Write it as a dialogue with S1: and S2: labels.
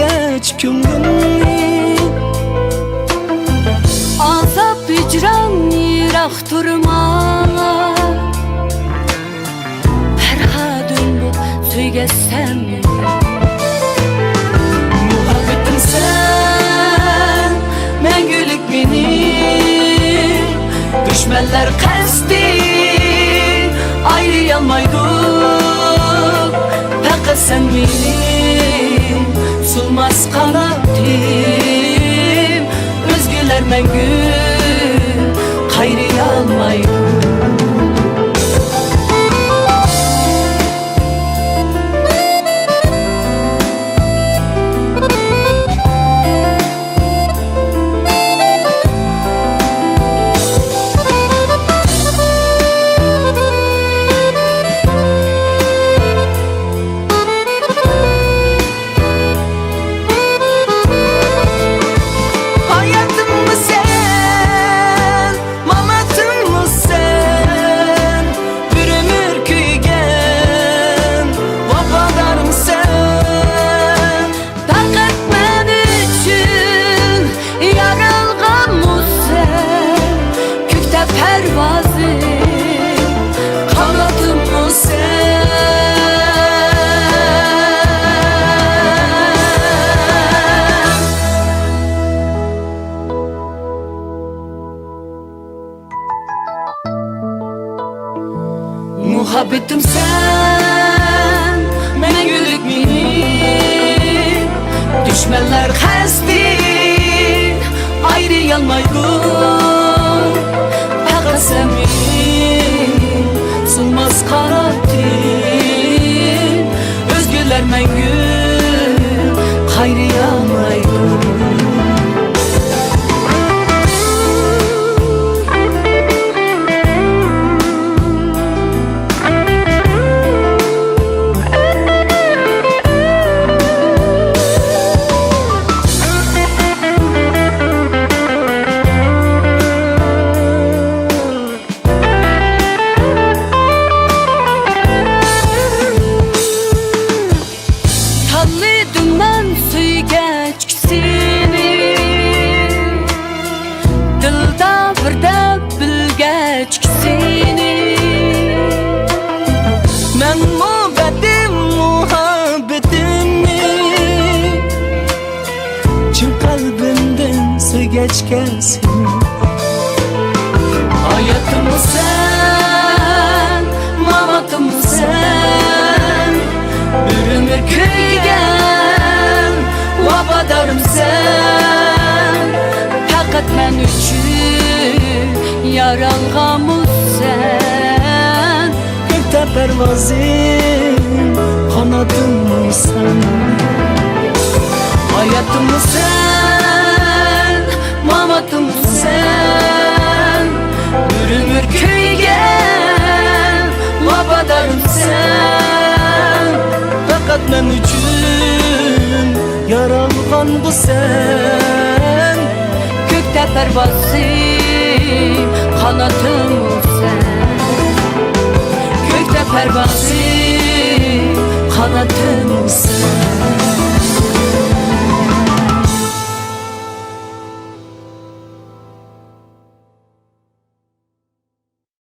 S1: süygəç kümlünni
S2: Azab hicran yiraq durma Fərhadın bu süygəç sən
S1: Muhabbetim sen Məngülük benim Düşmanlar qəsdi Ayrıyalmaydı Fakat sen benim Sulmaz kanatim Özgüler məngü Qayrıyalmaydı Muhabbetim sen Məngülük benim Düşmanlar qəsdi Ayrıyalmaydı Fakat sen benim Sılmaz kanatim Özgürler məngü Qayrıyalmaydı Mən muhabbetimni Çin kalbimden süygəçkən seni Hayatımı sen, mamatımı sen Bir ömür köygen, vafadarım sen Fakat mən üçün yaralğamı sen Gökte pervazim, kanadımı sen Hayatımı sen, mamatımı sen Bir ömür köygen, vafadarım sen Fakat mən üçün yaralğan bu sen
S2: Gökte pervazim, kanatım